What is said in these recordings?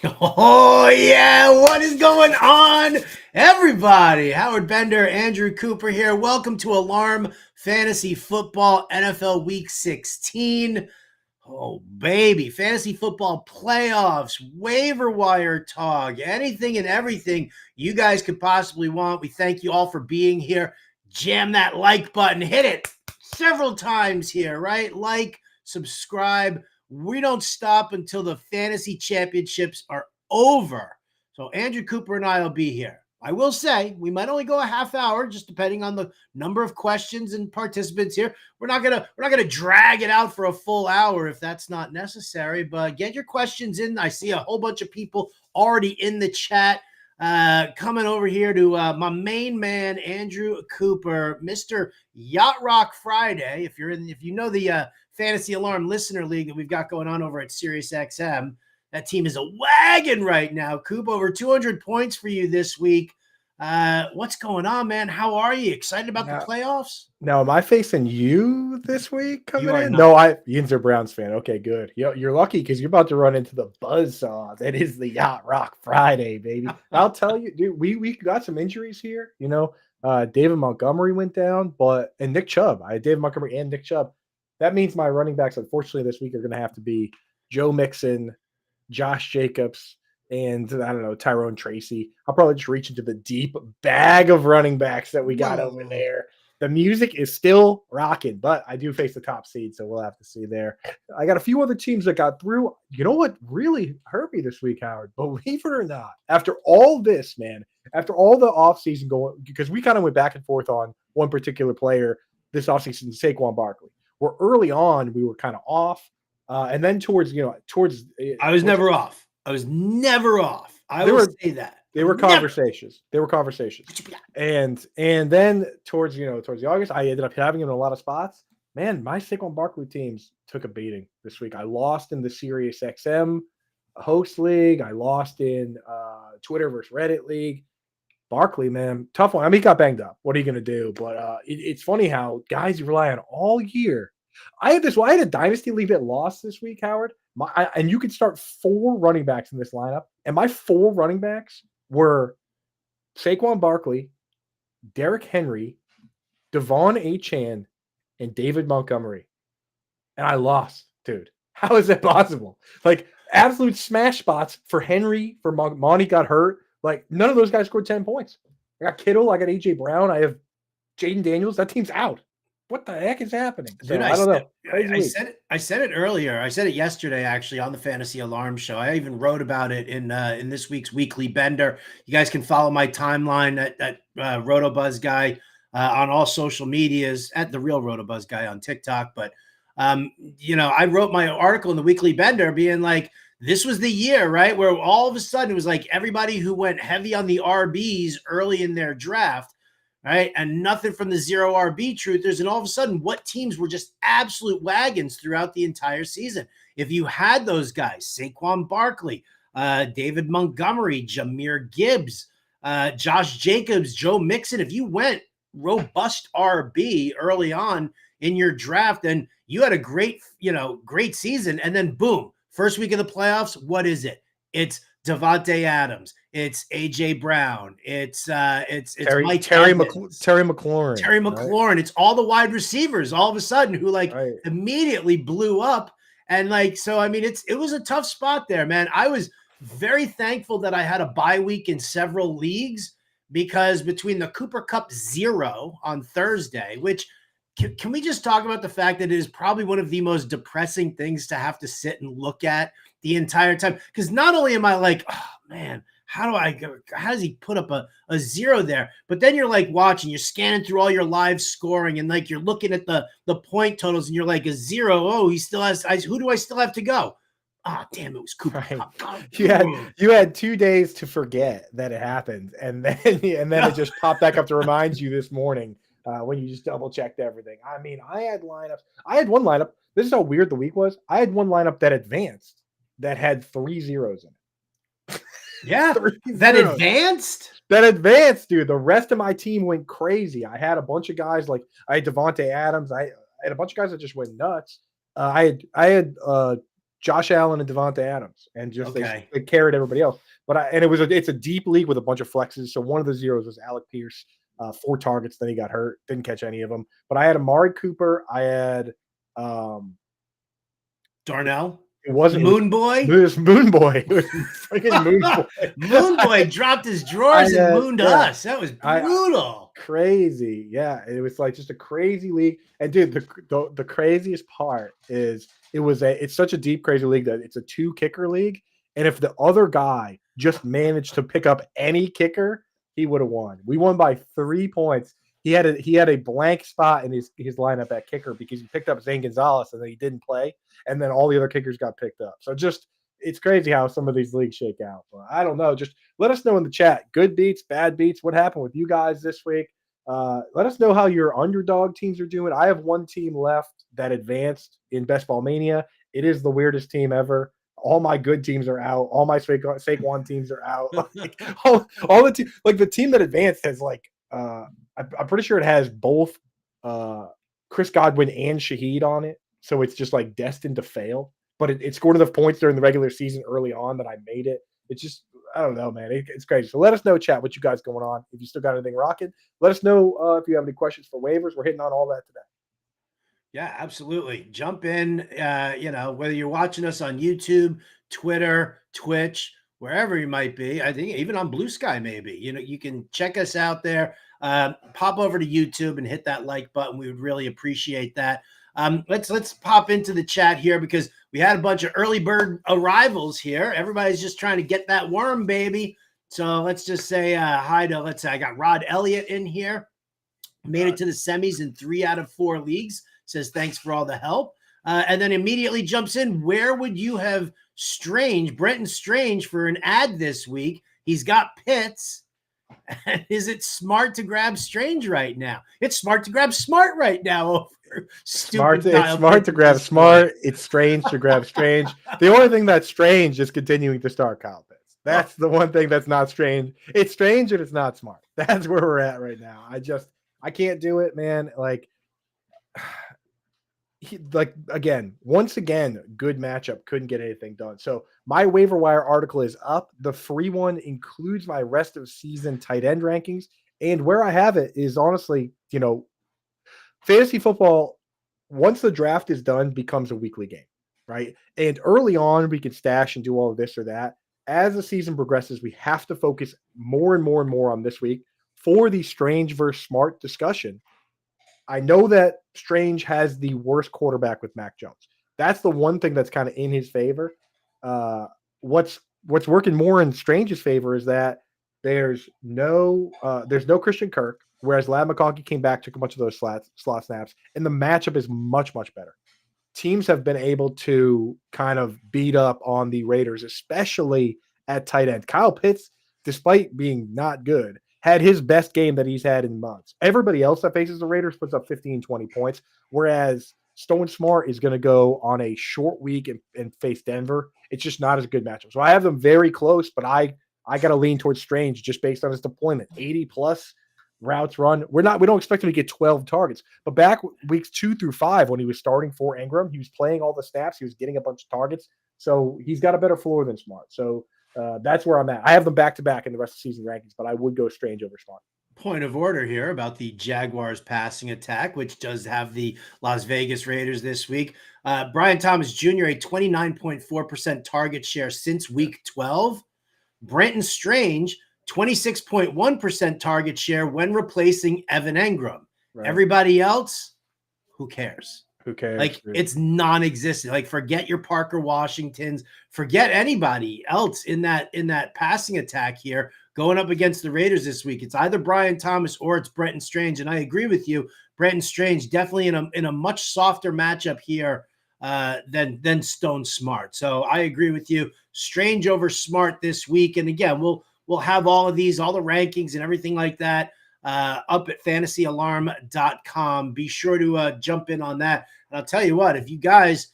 Oh, yeah. What is going on, everybody? Howard Bender, Andrew Cooper here. Welcome to Alarm Fantasy Football NFL Week 16. Oh, baby. Fantasy football playoffs, waiver wire talk, anything and everything you guys could possibly want. We thank you all for being here. Jam that like button. Hit it several times here, right? Like, subscribe. We don't stop until the fantasy championships are over. So Andrew Cooper and I will be here. I will say we might only go a half hour, just depending on the number of questions and participants here. We're not gonna drag it out for a full hour if that's not necessary. But get your questions in. I see a whole bunch of people already in the chat. Coming over here to my main man Andrew Cooper, Mr. Yacht Rock Friday. If you know the Fantasy Alarm Listener League that we've got going on over at SiriusXM, that team is a wagon right now. Coop, over 200 points for you this week. What's going on, man? How are you? Excited about the playoffs? Now, am I facing you this week coming in? Not. No, Ian's a Browns fan. Okay, good. You're lucky because you're about to run into the buzzsaw that is the Yacht Rock Friday, baby. I'll tell you, dude, we got some injuries here. David Montgomery went down, and Nick Chubb. I had David Montgomery and Nick Chubb. That means my running backs, unfortunately, this week are going to have to be Joe Mixon, Josh Jacobs, and I don't know, Tyrone Tracy. I'll probably just reach into the deep bag of running backs that we got over there. The music is still rocking, but I do face the top seed, so we'll have to see there. I got a few other teams that got through. You know what really hurt me this week, Howard? Believe it or not, after all this, man, after all the offseason going, because we kind of went back and forth on one particular player this offseason, Saquon Barkley. Where early on we were kind of off, and then towards I was never off. I was never off. I will say that. They were conversations. And then towards the August, I ended up having him in a lot of spots. Man, my Saquon Barkley teams took a beating this week. I lost in the Sirius XM host league. I lost in Twitter versus Reddit league. Barkley, man, tough one. I mean, he got banged up. What are you going to do? But it's funny how guys you rely on all year. I had a dynasty league that lost this week, Howard. And you could start 4 running backs in this lineup. And my 4 running backs were Saquon Barkley, Derrick Henry, Devon Achane, and David Montgomery. And I lost, dude. How is that possible? Like, absolute smash spots for Henry, for Monty got hurt. Like, none of those guys scored 10 points. I got Kittle. I got A.J. Brown. I have Jaden Daniels. That team's out. What the heck is happening? Dude, I don't know. I said it earlier. I said it yesterday, actually, on the Fantasy Alarm Show. I even wrote about it in this week's Weekly Bender. You guys can follow my timeline at Rotobuzz Guy on all social medias, at the real Rotobuzz Guy on TikTok. But I wrote my article in the Weekly Bender being like, this was the year, right, where all of a sudden it was like everybody who went heavy on the RBs early in their draft, right, and nothing from the zero RB truthers, and all of a sudden what teams were just absolute wagons throughout the entire season. If you had those guys, Saquon Barkley, David Montgomery, Jahmyr Gibbs, Josh Jacobs, Joe Mixon, if you went robust RB early on in your draft, then you had a great season, and then boom, first week of the playoffs, what is it? It's Devontae Adams. It's A.J. Brown. It's Terry McLaurin. Terry McLaurin. Right? It's all the wide receivers all of a sudden who immediately blew up. And so, I mean, it was a tough spot there, man. I was very thankful that I had a bye week in several leagues, because between the Cooper Cup 0 on Thursday, which can we just talk about the fact that it is probably one of the most depressing things to have to sit and look at the entire time? Because not only am I like, oh man, how does he put up a 0 there? But then you're like watching, you're scanning through all your live scoring, and like you're looking at the point totals, and you're like, a 0. Oh, he still has. Who do I still have to go? Oh, damn, it was Cooper. Right. You had 2 days to forget that it happened, and then it just popped back up to remind you this morning. When you just double checked everything. I mean, I had lineups. I had one lineup. This is how weird the week was. I had one lineup that advanced that had 3 zeros in it. Yeah, that advanced? That advanced, dude. The rest of my team went crazy. I had a bunch of guys like I had Devontae Adams. I had a bunch of guys that just went nuts. I had Josh Allen and Devonta Adams, and just Okay. they carried everybody else. But it's a deep league with a bunch of flexes. So one of the zeros was Alec Pierce, 4 targets. Then he got hurt, didn't catch any of them. But I had Amari Cooper. I had Darnell? it wasn't Moon Boy? it was Moon Boy. It was freaking Moon Boy. Moon Boy dropped his drawers and mooned us. That was brutal. Crazy. Yeah. It was like just a crazy league. And dude, the craziest part is it's such a deep, crazy league that it's a 2 kicker league. And if the other guy just managed to pick up any kicker, he would have won. We won by 3 points. He had a blank spot in his lineup at kicker because he picked up Zane Gonzalez and then he didn't play, and then all the other kickers got picked up. So just it's crazy how some of these leagues shake out. But I don't know. Just let us know in the chat. Good beats, bad beats. What happened with you guys this week? Let us know how your underdog teams are doing. I have 1 team left that advanced in Best Ball Mania. It is the weirdest team ever. All my good teams are out. All my Saquon teams are out. Like, all the team, like the team that advanced has like I'm pretty sure it has both Chris Godwin and Shaheed on it. So it's just like destined to fail. But it scored enough points during the regular season early on that I made it. It's just, I don't know, man. It's crazy. So let us know, chat, what you guys going on. If you still got anything rocking, let us know if you have any questions for waivers. We're hitting on all that today. Yeah, absolutely. Jump in, whether you're watching us on YouTube, Twitter, Twitch, wherever you might be. I think even on Blue Sky, maybe. You can check us out there. Pop over to YouTube and hit that like button. We would really appreciate that. Let's pop into the chat here because we had a bunch of early bird arrivals here. Everybody's just trying to get that worm, baby. So let's just say hi to, I got Rod Elliott in here. Made it to the semis in 3 out of 4 leagues. Says thanks for all the help. And then immediately jumps in. Where would you have Brenton Strange for an ad this week? He's got Pitts. And is it smart to grab Strange right now? It's smart to grab Smart right now. It's smart to grab Smart. It's strange to grab Strange. The only thing that's strange is continuing to start Kyle Pitts. That's the one thing that's not strange. It's strange and it's not smart. That's where we're at right now. I can't do it, man. Once again, good matchup, couldn't get anything done. So my waiver wire article is up. The free one includes my rest of season tight end rankings. And where I have it is honestly, fantasy football, once the draft is done, becomes a weekly game, right? And early on, we can stash and do all of this or that. As the season progresses, we have to focus more and more and more on this week for the Strange versus Smart discussion. I know that Strange has the worst quarterback with Mac Jones. That's the one thing that's kind of in his favor. What's working more in Strange's favor is that there's no Christian Kirk, whereas Lad McConkey came back, took a bunch of those slot snaps, and the matchup is much, much better. Teams have been able to kind of beat up on the Raiders, especially at tight end. Kyle Pitts, despite being not good, had his best game that he's had in months. Everybody else that faces the Raiders puts up 15, 20 points, whereas Stone Smart is going to go on a short week and face Denver. It's just not as good matchup. So I have them very close, but I got to lean towards Strange just based on his deployment. 80+ routes run. We don't expect him to get 12 targets. But back weeks 2 through 5, when he was starting for Ingram, he was playing all the snaps. He was getting a bunch of targets. So he's got a better floor than Smart. So that's where I'm at. I have them back-to-back in the rest of the season rankings, but I would go Strange over Smart. Point of order here about the Jaguars passing attack, which does have the Las Vegas Raiders this week. Brian Thomas Jr., a 29.4% target share since week 12. Brenton Strange, 26.1% target share when replacing Evan Engram. Right. Everybody else, who cares? Who cares? Like, it's non-existent. Like, forget your Parker Washingtons. Forget anybody else in that passing attack here going up against the Raiders this week. It's either Brian Thomas or it's Brenton Strange. And I agree with you. Brenton Strange definitely in a much softer matchup here than Stone Smart. So I agree with you. Strange over Smart this week. And again, we'll have all of these, all the rankings and everything like that up at fantasyalarm.com. Be sure to jump in on that. And I'll tell you what, if you guys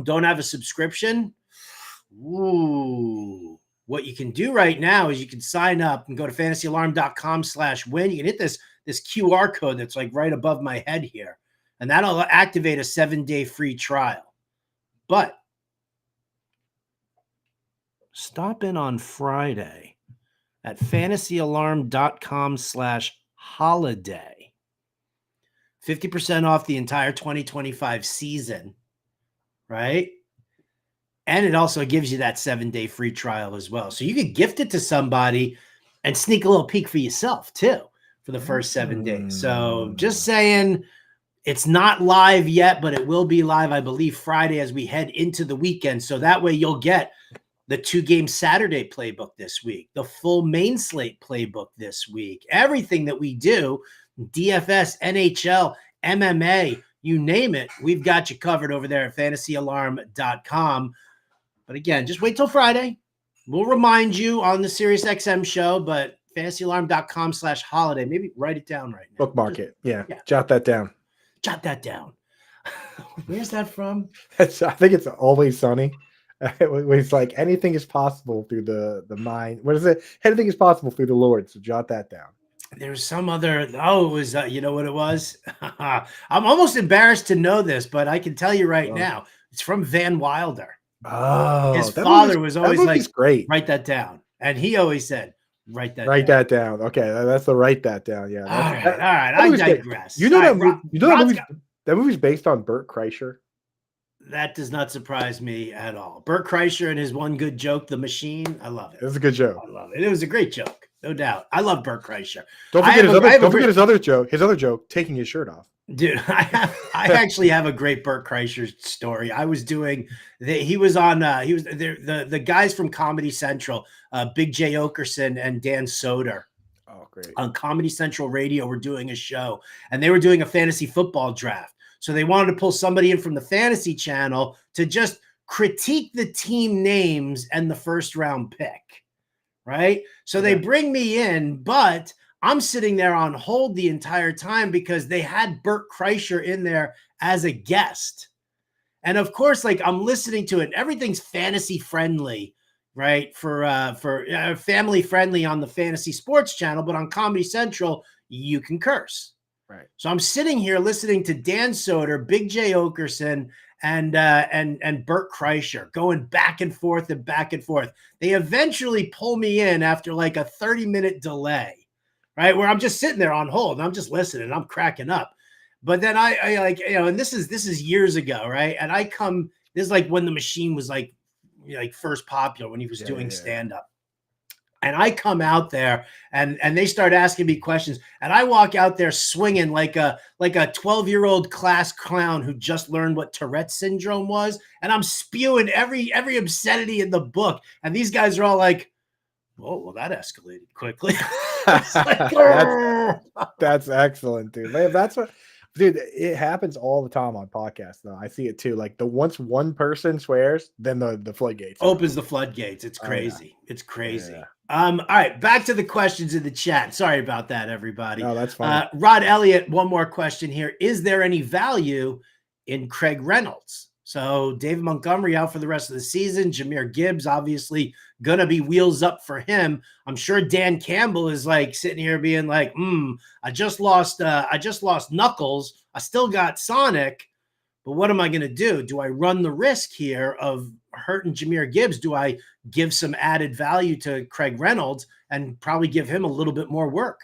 don't have a subscription, what you can do right now is you can sign up and go to fantasyalarm.com/win. You can hit this QR code that's like right above my head here, and that'll activate a 7-day free trial. But stop in on Friday at fantasyalarm.com/holiday. 50% off the entire 2025 season, right? And it also gives you that 7-day free trial as well. So you could gift it to somebody and sneak a little peek for yourself too for the first 7 days. So just saying, it's not live yet, but it will be live, I believe, Friday as we head into the weekend. So that way you'll get the 2-game Saturday playbook this week, the full main slate playbook this week, everything that we do, DFS, NHL, MMA, you name it, we've got you covered over there at fantasyalarm.com. But again, just wait till Friday. We'll remind you on the SiriusXM show, but fantasyalarm.com/holiday. Maybe write it down right now. Bookmark it. Yeah. Jot that down. Jot that down. Where's that from? I think it's Always Sunny. It's like anything is possible through the mind. What is it? Anything is possible through the Lord. So jot that down. There's some other. It was. You know what it was? I'm almost embarrassed to know this, but I can tell you right now. It's from Van Wilder. Oh, his father was always like, great. Write that down, and he always said, "Write that. That down." Okay, that's the write that down. Yeah. All right. I digress. You know that movie's based on Bert Kreischer. That does not surprise me at all. Bert Kreischer and his one good joke, The Machine. I love it. It was a good joke. I love it. It was a great joke, no doubt. I love Bert Kreischer. Don't forget his other joke. His other joke, taking his shirt off. Dude, I actually have a great Bert Kreischer story. I was doing he was the guys from Comedy Central, Big J Okerson and Dan Soder. Oh, great. On Comedy Central Radio were doing a show, and they were doing a fantasy football draft. So they wanted to pull somebody in from the fantasy channel to just critique the team names and the first round pick, right? So they bring me in, but I'm sitting there on hold the entire time because they had Bert Kreischer in there as a guest. And of course, like I'm listening to it, everything's fantasy friendly, right? For family friendly on the Fantasy Sports channel, but on Comedy Central, you can curse. Right. So I'm sitting here listening to Dan Soder, Big J Okerson, and Bert Kreischer going back and forth and back and forth. They eventually pull me in after like a 30-minute delay, right? Where I'm just sitting there on hold and I'm just listening. I'm cracking up. But then I like, and this is years ago, right? And this is like when the Machine was like first popular, when he was doing stand-up. And I come out there and they start asking me questions, and I walk out there swinging like a 12-year-old class clown who just learned what Tourette's syndrome was, and I'm spewing every obscenity in the book, and these guys are all like, "Oh, well, that escalated quickly." That's excellent, dude. Man, dude, it happens all the time on podcasts, though. I see it too. Like once one person swears, then the floodgates opens the floodgates. It's crazy. It's crazy. Yeah. All right, back to the questions in the chat. Sorry about that, everybody. No, that's fine. Rod Elliott, one more question here. Is there any value in Craig Reynolds? So David Montgomery out for the rest of the season. Jahmyr Gibbs obviously gonna be wheels up for him. I'm sure Dan Campbell is like sitting here being like, I just lost Knuckles. I still got Sonic, but what am I gonna do? Do I run the risk here of hurting Jahmyr Gibbs? Do I give some added value to Craig Reynolds and probably give him a little bit more work?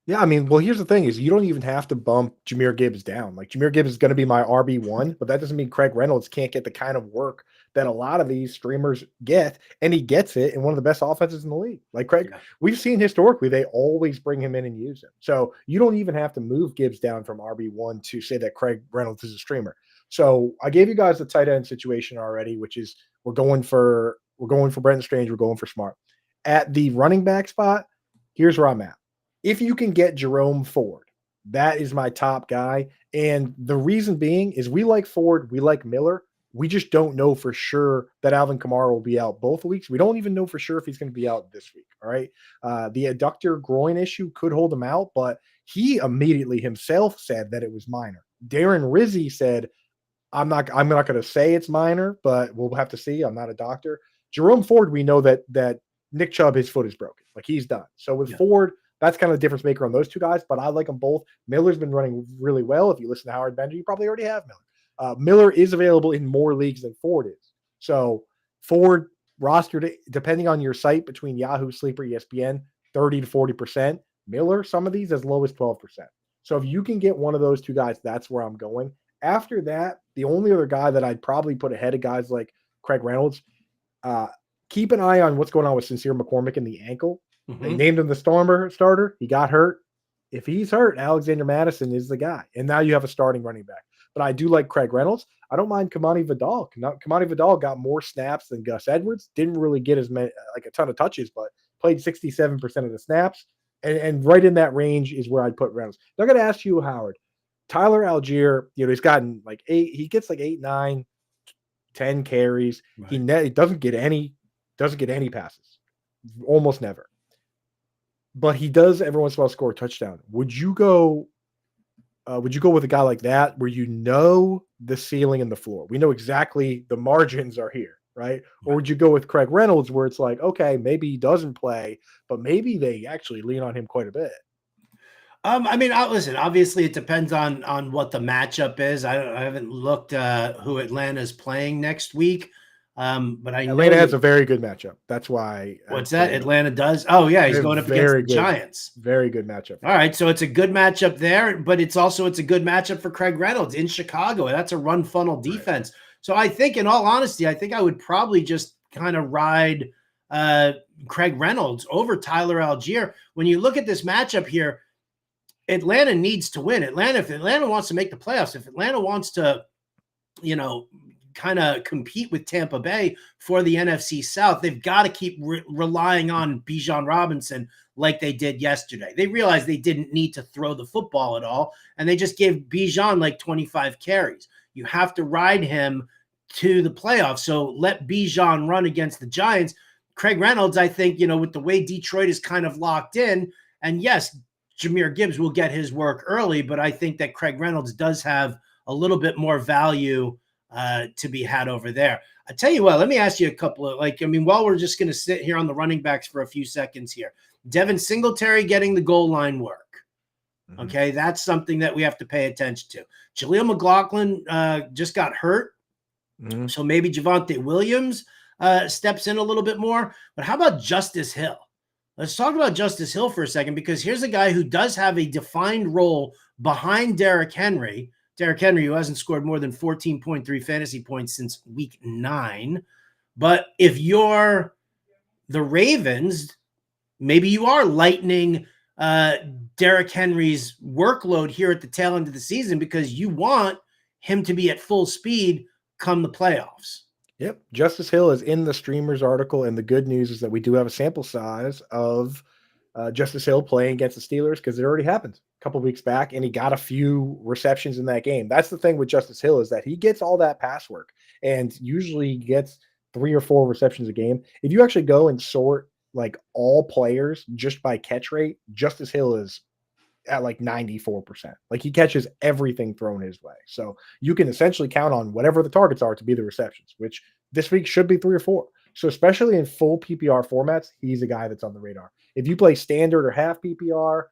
Yeah, I mean, well, here's the thing: is you don't even have to bump Jahmyr Gibbs down. Like Jahmyr Gibbs is going to be my RB1, but that doesn't mean Craig Reynolds can't get the kind of work that a lot of these streamers get, and he gets it in one of the best offenses in the league. Like Craig, we've seen historically they always bring him in and use him. So you don't even have to move Gibbs down from RB1 to say that Craig Reynolds is a streamer. So I gave you guys the tight end situation already, which is we're going for Brenton Strange, we're going for Smart. At the running back spot, here's where I'm at. If you can get Jerome Ford, that is my top guy. And the reason being is we like Ford, we like Miller. We just don't know for sure that Alvin Kamara will be out both weeks. We don't even know for sure if he's going to be out this week. All right. The adductor groin issue could hold him out, but he immediately himself said that it was minor. Darren Rizzi said, I'm not going to say it's minor, but we'll have to see. I'm not a doctor. Jerome Ford, we know that Nick Chubb, his foot is broken. Like he's done. So with Ford, that's kind of the difference maker on those two guys, but I like them both. Miller's been running really well. If you listen to Howard Bender, you probably already have Miller. Miller is available in more leagues than Ford is. So Ford, rostered, depending on your site, between Yahoo, Sleeper, ESPN, 30 to 40%. Miller, some of these as low as 12%. So if you can get one of those two guys, that's where I'm going. After that, the only other guy that I'd probably put ahead of guys like Craig Reynolds, keep an eye on what's going on with Sincere McCormick in the ankle. They named him the starter. He got hurt. If he's hurt, Alexander Madison is the guy. And now you have a starting running back. But I do like Craig Reynolds. I don't mind Kamani Vidal. Kamani Vidal got more snaps than Gus Edwards. Didn't really get as many, like a ton of touches, but played 67% of the snaps. And right in that range is where I'd put Reynolds. They're going to ask you, Howard. Tyler Algier, he's gotten like 8. He gets like 8, 9, 10 carries. Right. He doesn't get any passes. Almost never. But he does every once in a while score a touchdown. Would you go with a guy like that where the ceiling and the floor? We know exactly the margins are here, right? Or would you go with Craig Reynolds where it's like, okay, maybe he doesn't play, but maybe they actually lean on him quite a bit? Listen, obviously it depends on what the matchup is. I haven't looked who Atlanta's playing next week. But Atlanta has a very good matchup. That's why. What's that? Atlanta does? Oh, yeah. He's going up against the Giants. Very good matchup. All right. So it's a good matchup there, but it's a good matchup for Craig Reynolds in Chicago. That's a run funnel defense. Right. So I think, in all honesty, I would probably just kind of ride Craig Reynolds over Tyler Algier. When you look at this matchup here, Atlanta needs to win. If Atlanta wants to make the playoffs, if Atlanta wants to, kind of compete with Tampa Bay for the NFC South, they've got to keep relying on Bijan Robinson like they did yesterday. They realized they didn't need to throw the football at all, and they just gave Bijan like 25 carries. You have to ride him to the playoffs. So let Bijan run against the Giants. Craig Reynolds, I think, with the way Detroit is kind of locked in, and yes, Jahmyr Gibbs will get his work early, but I think that Craig Reynolds does have a little bit more value to be had over there. I tell you what, let me ask you a couple of, while we're just going to sit here on the running backs for a few seconds here, Devin Singletary getting the goal line work. Mm-hmm. Okay. That's something that we have to pay attention to. Jaleel McLaughlin just got hurt. Mm-hmm. So maybe Javonte Williams steps in a little bit more, but how about Justice Hill? Let's talk about Justice Hill for a second, because here's a guy who does have a defined role behind Derrick Henry, who hasn't scored more than 14.3 fantasy points since week 9. But if you're the Ravens, maybe you are lightening Derrick Henry's workload here at the tail end of the season because you want him to be at full speed come the playoffs. Yep. Justice Hill is in the Streamers article, and the good news is that we do have a sample size of Justice Hill playing against the Steelers, because it already happened a couple weeks back, and he got a few receptions in that game. That's the thing with Justice Hill, is that he gets all that pass work and usually gets 3 or 4 receptions a game. If you actually go and sort like all players just by catch rate, Justice Hill is at like 94%. Like, he catches everything thrown his way. So you can essentially count on whatever the targets are to be the receptions, which this week should be 3 or 4. So especially in full PPR formats, he's a guy that's on the radar. If you play standard or half PPR,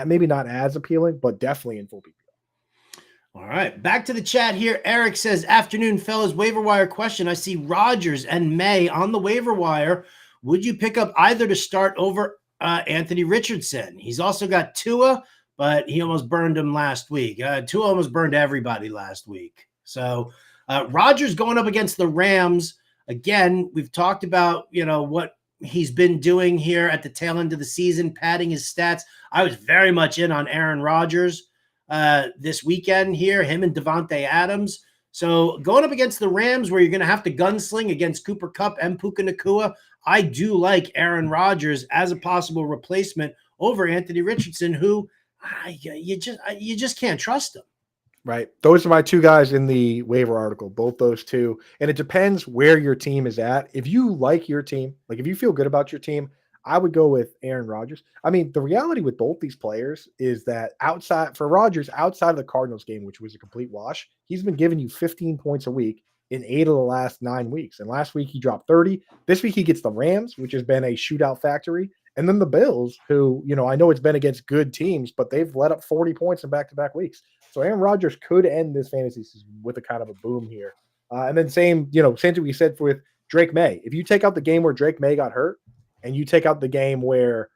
maybe not as appealing, but definitely in full PPR. All right, back to the chat here. Eric says, afternoon, fellas, waiver wire question. I see Rodgers and May on the waiver wire. Would you pick up either to start over Anthony Richardson? He's also got Tua, but he almost burned him last week. Tua almost burned everybody last week. So Rodgers going up against the Rams. Again, we've talked about, what he's been doing here at the tail end of the season, padding his stats. I was very much in on Aaron Rodgers this weekend here, him and Devontae Adams. So going up against the Rams, where you're going to have to gunsling against Cooper Kupp and Puka Nacua, I do like Aaron Rodgers as a possible replacement over Anthony Richardson, who you just can't trust him. Right. Those are my 2 guys in the waiver article, both those 2. And it depends where your team is at. If you like your team, like if you feel good about your team, I would go with Aaron Rodgers. I mean, the reality with both these players is that outside of the Cardinals game, which was a complete wash, he's been giving you 15 points a week in 8 of the last 9 weeks. And last week he dropped 30. This week he gets the Rams, which has been a shootout factory. And then the Bills, who, I know it's been against good teams, but they've let up 40 points in back-to-back weeks. So Aaron Rodgers could end this fantasy season with a kind of a boom here. And then same thing we said with Drake May. If you take out the game where Drake May got hurt, and you take out the game where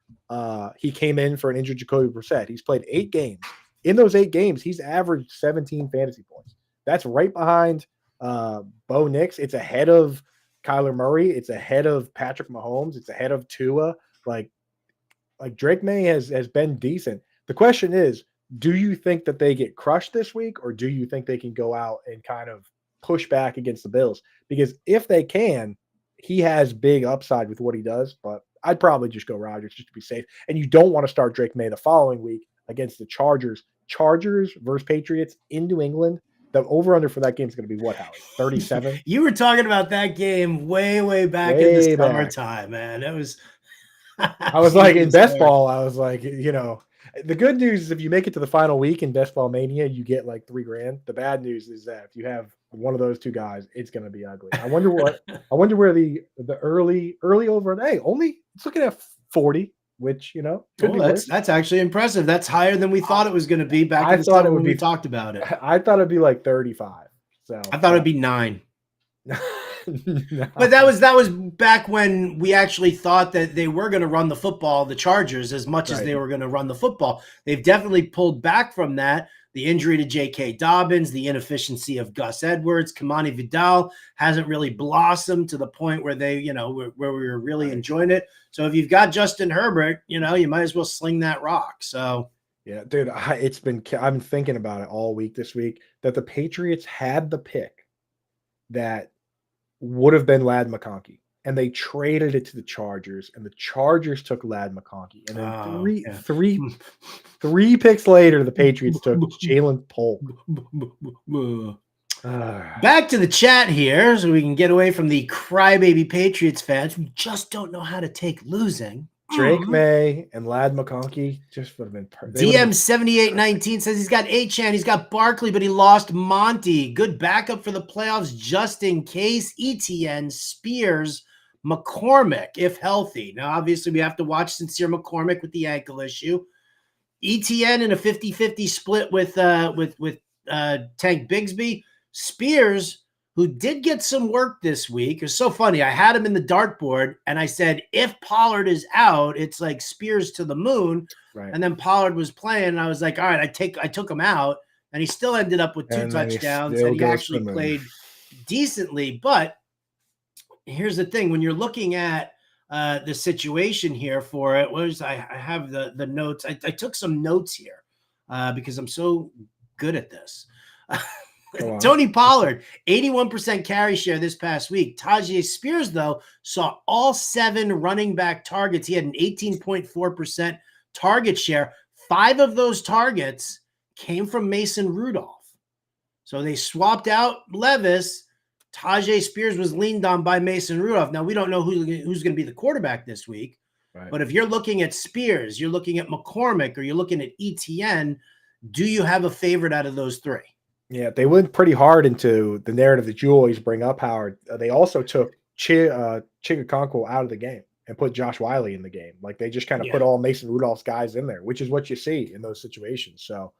he came in for an injured Jacoby Brissett, he's played 8 games. In those 8 games, he's averaged 17 fantasy points. That's right behind Bo Nix. It's ahead of Kyler Murray. It's ahead of Patrick Mahomes. It's ahead of Tua. Like Drake May has been decent. The question is, do you think that they get crushed this week, or do you think they can go out and kind of push back against the Bills? Because if they can, he has big upside with what he does, but I'd probably just go Rodgers just to be safe. And you don't want to start Drake May the following week against the Chargers. Chargers versus Patriots in New England. The over-under for that game is going to be what, Howie? 37? You were talking about that game way back in the summertime, man. It was I was like, in best ball, I was like, the good news is if you make it to the final week in Best Ball Mania, you get like $3,000. The bad news is that if you have one of those 2 guys, it's going to be ugly. I wonder where the early over. Hey, only it's looking at 40, which could be worse. That's actually impressive. That's higher than we thought it was going to be back in the summer when we talked about it. I thought it'd be like 35. So I thought it'd be 9. No. But that was back when we actually thought that they were going to run the football, the Chargers, as much as they were going to run the football. They've definitely pulled back from that. The injury to J.K. Dobbins, the inefficiency of Gus Edwards, Kamani Vidal hasn't really blossomed to the point where they, where we were really enjoying it. So if you've got Justin Herbert, you might as well sling that rock. So yeah, dude, I've been thinking about it all week this week that the Patriots had the pick that would have been Ladd McConkey, and they traded it to the Chargers, and the Chargers took Ladd McConkey, and then three picks later, the Patriots took Jalen Polk. Back to the chat here, so we can get away from the crybaby Patriots fans who just don't know how to take losing. Drake May and Ladd McConkey just would have been perfect. DM7819 says he's got Achane, he's got Barkley, but he lost Monty. Good backup for the playoffs just in case. ETN, Spears, McCormick, if healthy. Now, obviously, we have to watch Sincere McCormick with the ankle issue. ETN in a 50-50 split with Tank Bigsby. Spears, who did get some work this week. It's so funny. I had him in the dartboard, and I said, if Pollard is out, it's like Spears to the moon. Right. And then Pollard was playing, and I was like, all right, I took him out, and he still ended up with 2 touchdowns, and he actually played decently. But here's the thing. When you're looking at the situation here for it, I have the notes. I took some notes here because I'm so good at this. Tony Pollard, 81% carry share this past week. Tajay Spears, though, saw all 7 running back targets. He had an 18.4% target share. 5 of those targets came from Mason Rudolph. So they swapped out Levis. Tajay Spears was leaned on by Mason Rudolph. Now, we don't know who's going to be the quarterback this week. Right. But if you're looking at Spears, you're looking at McCormick, or you're looking at ETN, do you have a favorite out of those 3? Yeah, they went pretty hard into the narrative that you always bring up, Howard. They also took Chigakonkwo out of the game and put Josh Wiley in the game. Like, they just kind of put all Mason Rudolph's guys in there, which is what you see in those situations. So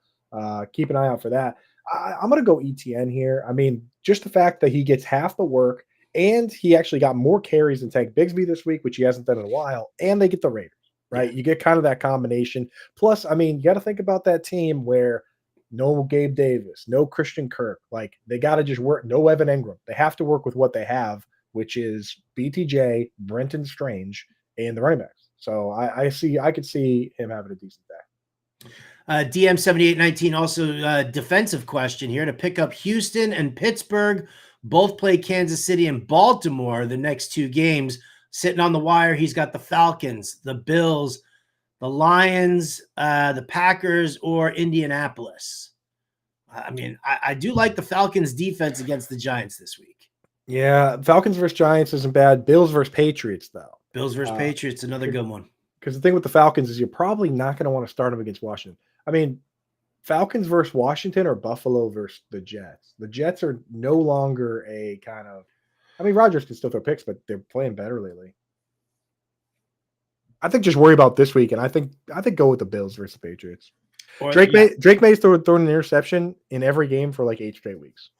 keep an eye out for that. I'm going to go ETN here. I mean, just the fact that he gets half the work, and he actually got more carries than Tank Bigsby this week, which he hasn't done in a while, and they get the Raiders, right? You get kind of that combination. Plus, I mean, you got to think about that team where no Gabe Davis, no Christian Kirk. Like, they got to just work. No Evan Engram. They have to work with what they have, which is BTJ, Brenton Strange, and the running backs. So I could see him having a decent day. DM7819 also defensive question here to pick up Houston and Pittsburgh. Both play Kansas City and Baltimore the next 2 games. Sitting on the wire, he's got the Falcons, the Bills, the Lions, the Packers, or Indianapolis. I mean, I do like the Falcons' defense against the Giants this week. Yeah, Falcons versus Giants isn't bad. Bills versus Patriots, though. Bills versus Patriots, another good one. Because the thing with the Falcons is you're probably not going to want to start them against Washington. I mean, Falcons versus Washington or Buffalo versus the Jets. The Jets are no longer a kind of – I mean, Rodgers can still throw picks, but they're playing better lately. I think just worry about this week, and I think go with the Bills versus the Patriots. Drake May's throwing an interception in every game for like 8 straight weeks.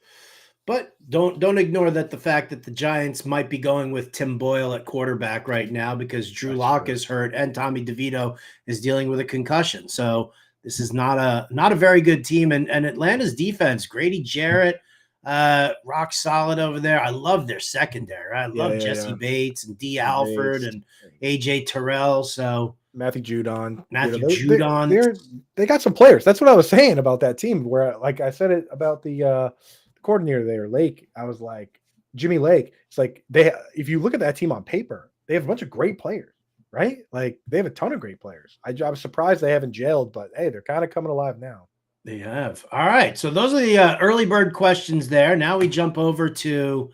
But don't ignore that the fact that the Giants might be going with Tim Boyle at quarterback right now because Drew Lock is hurt and Tommy DeVito is dealing with a concussion. So this is not a very good team. And Atlanta's defense, Grady Jarrett, rock solid over there. I love their secondary. I love Jesse Bates and D. Alford and AJ Terrell. So Matthew Judon. Judon. They got some players. That's what I was saying about that team. Where, like I said it about the coordinator there, Lake. I was like, Jimmy Lake. It's like if you look at that team on paper, they have a bunch of great players, right? Like they have a ton of great players. I was surprised they haven't jailed, but hey, they're kind of coming alive now. They have. All right. So those are the early bird questions there. Now we jump over to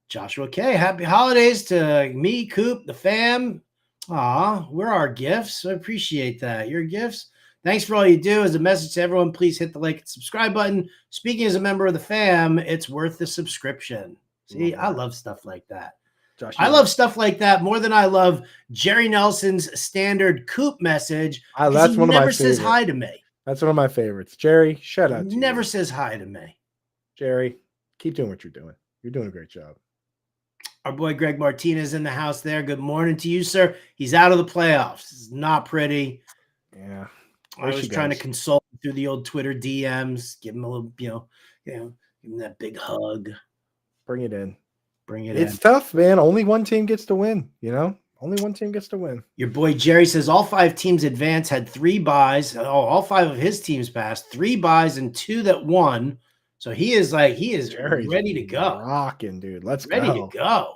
Joshua K. Happy holidays to me, Coop, the fam. Aw, where are our gifts? I appreciate that. Your gifts. Thanks for all you do. As a message to everyone, please hit the like and subscribe button. Speaking as a member of the fam, it's worth the subscription. See, I love stuff like that. Josh, I love stuff like that more than I love Jerry Nelson's standard Coop message. That's one of my favorites. Never says hi to me. That's one of my favorites. Jerry, shout out to you. Never says hi to me. Jerry, keep doing what you're doing. You're doing a great job. Our boy Greg Martinez in the house there. Good morning to you, sir. He's out of the playoffs. It's not pretty. Yeah. I was trying to console him through the old Twitter DMs, give him a little, give him that big hug. Bring it in. Bring it in. It's tough, man. Only one team gets to win, Only one team gets to win. Your boy Jerry says all 5 teams advanced, had 3 buys. Oh, all 5 of his teams passed, 3 buys and 2 that won. So he is Jerry's ready to go. Rocking, dude. Let's go. Ready to go.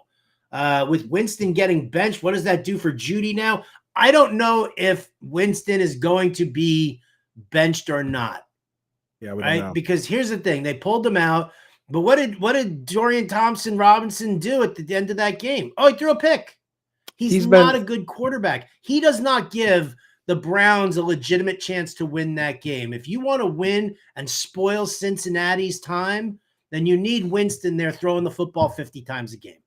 With Winston getting benched, what does that do for Judy now? I don't know if Winston is going to be benched or not. Yeah, we don't know. Because here's the thing. They pulled him out. But what did Dorian Thompson-Robinson do at the end of that game? Oh, he threw a pick. He's not a good quarterback. He does not give the Browns a legitimate chance to win that game. If you want to win and spoil Cincinnati's time, then you need Winston there throwing the football 50 times a game.